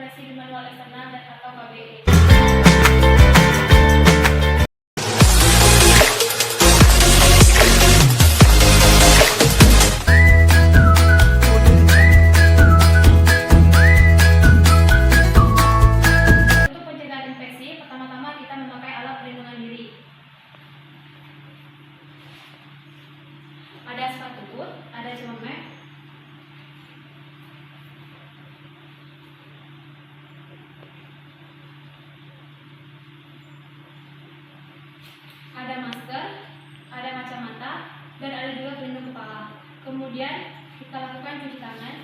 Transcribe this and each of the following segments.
kompresi manual eksternal dan atau KBE. Untuk pencegahan infeksi, pertama-tama kita memakai alat pelindungan diri. Ada sepatu boot, ada celemek, ada masker, ada kacamata, dan ada juga pelindung kepala. Kemudian kita lakukan cuci tangan.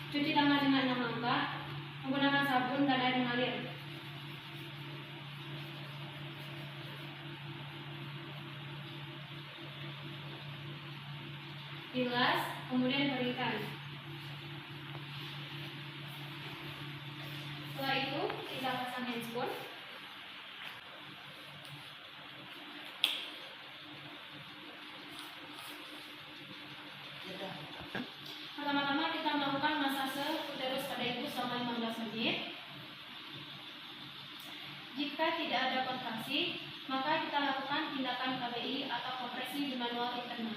Cuci tangan dengan 6 langkah, menggunakan sabun dan air mengalir. Bilas, kemudian keringkan. Setelah itu kita pasang handphone. Pertama-tama kita melakukan masase uterus pada ibu selama 15 menit. Jika tidak ada kontraksi, maka kita lakukan tindakan KBI atau kompresi manual internal.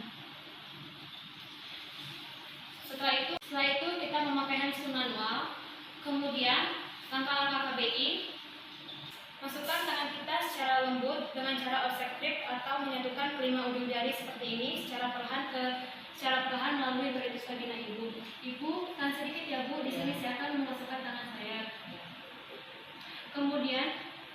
Setelah itu kita memakai handphone manual. Kemudian langkah-langkah KBI: masukkan tangan kita secara lembut dengan cara obstruktif atau menyatukan kelima ujung jari seperti ini secara perlahan melalui peritus vagina ibu. Ibu, tahan sedikit ya Bu, di sini saya akan memasukkan tangan saya. Kemudian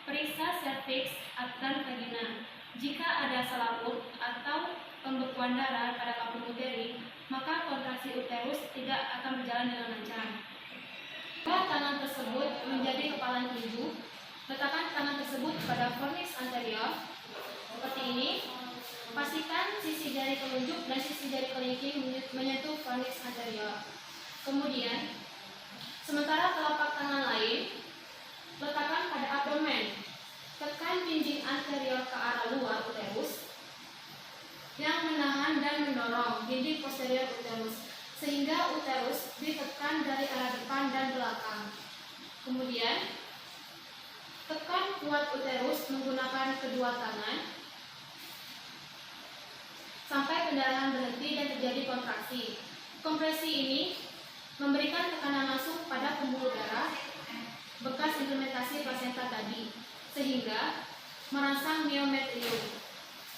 periksa serviks dan vagina. Jika ada selaput atau pembekuan darah pada kapur uteri, maka kontraksi uterus tidak akan berjalan dengan lancar. Jika tangan tersebut menjadi kepalan ibu, letakkan tangan tersebut pada fornix anterior seperti ini. Pastikan sisi jari telunjuk dan sisi jari kelingking menyentuh fornix anterior. Kemudian, sementara telapak tangan lain letakkan pada abdomen. Tekan pingging anterior ke arah luar uterus yang menahan dan mendorong dinding posterior uterus sehingga uterus ditekan dari arah depan dan belakang. Kemudian, tekan kuat uterus menggunakan kedua tangan sampai pendarahan berhenti dan terjadi kontraksi. Kompresi ini memberikan tekanan langsung pada pembuluh darah bekas implementasi plasenta tadi, sehingga merangsang miometrium.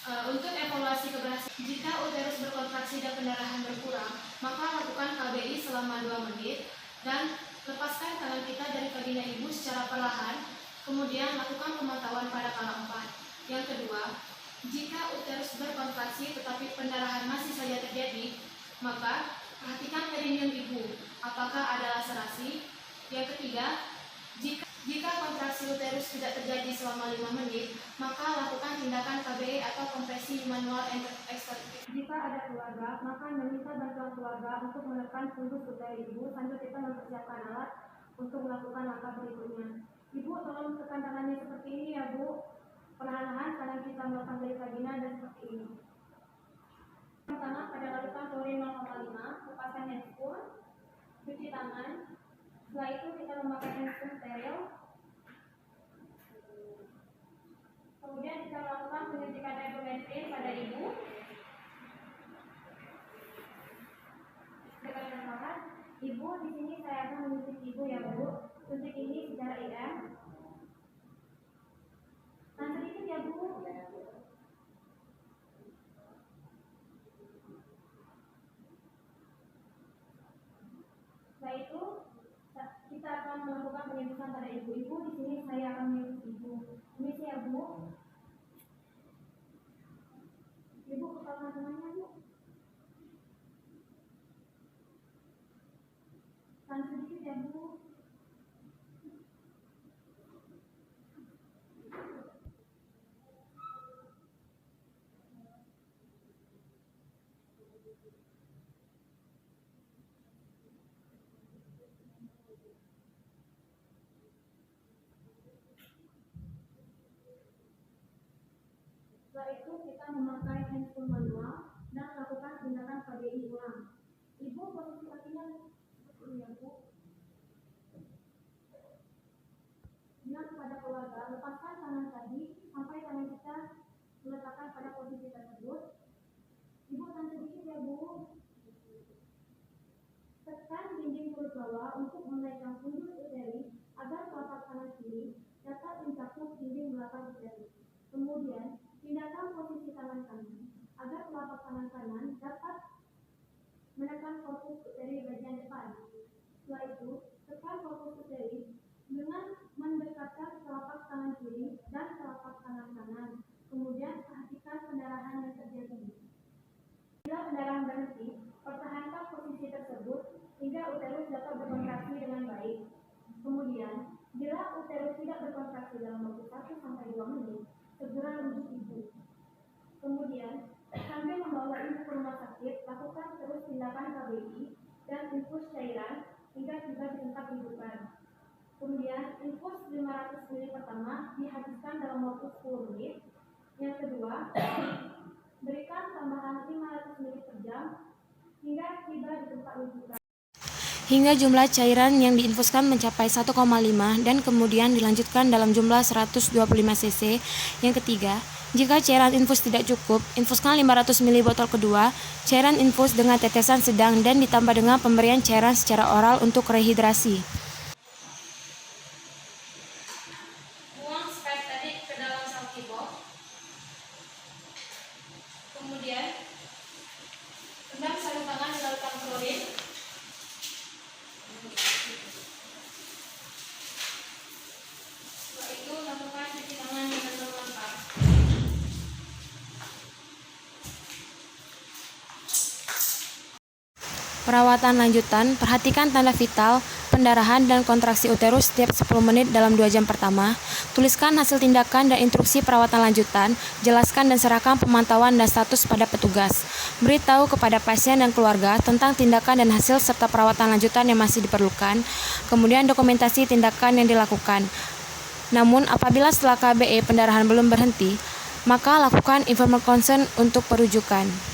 Untuk evaluasi keberhasilan, jika uterus berkontraksi dan pendarahan berkurang, maka lakukan KBI selama 2 menit dan lepaskan tangan kita dari vagina ibu secara perlahan. Kemudian lakukan pemantauan pada kala 4. Yang kedua, jika uterus berkontraksi tetapi pendarahan masih saja terjadi, maka perhatikan perineum ibu, apakah ada laserasi. Yang ketiga, jika kontraksi uterus tidak terjadi selama 5 menit, maka lakukan tindakan KBI atau kompresi manual eksternal. Jika ada keluarga, maka meminta bantuan keluarga untuk menekan fundus uteri ibu sambil kita mempersiapkan alat untuk melakukan langkah berikutnya. Ibu, tolong tekan tangannya seperti ini ya Bu. Perlahan-lahan kadang kita melakukan dari vagina dan seperti ini. Pertama, pada larutan klorin 0,5, lepaskan handphone, cuci tangan. Setelah itu kita memakai handphone steril. Kemudian kita melakukan penyuntikan ivermectin pada ibu. Dengan bersamaan, ibu di sini saya akan menyuntik ibu ya Bu. Suntik ini secara IM. Tahan sedikit ya Bu. Setelah itu kita akan melakukan penyuntikan pada ibu-ibu. Di sini saya akan menyuntik ibu. Ini sih ya Bu. Ibu kepala tangannya Bu. Tahan sedikit ya Bu. Setelah itu kita memakai handphone manual dan lakukan tindakan KBI ulang. Ibu posisi kakinya seperti ini ya Bu. Tekan dinding perut bawah untuk menaikkan fundus uterus agar telapak tangan kiri dapat mencakup dinding belakang uterus. Kemudian, pindahkan posisi tangan kanan agar telapak tangan kanan dapat menekan korpus uterus bagian depan. Setelah itu, tekan korpus uterus dengan mendekatkan telapak tangan kiri dan telapak tangan kanan. Kemudian, perhatikan pendarahan yang terjadi. Bila pendarahan berhenti, pertahankan posisi tersebut hingga uterus dapat berkontraksi dengan baik. Kemudian, bila uterus tidak berkontraksi dalam waktu 1-2 menit, segera rujuk ibu. Kemudian, sambil membawa ibu ke rumah sakit, lakukan terus tindakan KBI dan infus cairan hingga tiba di tempat rujukan. Kemudian, infus 500 ml pertama dihabiskan dalam waktu 10 menit. Yang kedua, berikan tambahan 500 ml per jam hingga tiba di tempat rujukan. Hingga jumlah cairan yang diinfuskan mencapai 1,5 dan kemudian dilanjutkan dalam jumlah 125 cc. Yang ketiga, jika cairan infus tidak cukup, infuskan 500 ml botol kedua, cairan infus dengan tetesan sedang dan ditambah dengan pemberian cairan secara oral untuk rehidrasi. Buang spike tadi ke dalam salty box. Kemudian, rendam sarung tangan di larutan klorin. Setelah itu, lakukan cuci tangan dengan lengkap. Perawatan lanjutan, perhatikan tanda vital, pendarahan, dan kontraksi uterus setiap 10 menit dalam 2 jam pertama. Tuliskan hasil tindakan dan instruksi perawatan lanjutan, jelaskan dan serahkan pemantauan dan status pada petugas. Beritahu kepada pasien dan keluarga tentang tindakan dan hasil serta perawatan lanjutan yang masih diperlukan. Kemudian dokumentasi tindakan yang dilakukan. Namun, apabila setelah KBE pendarahan belum berhenti, maka lakukan informal consent untuk perujukan.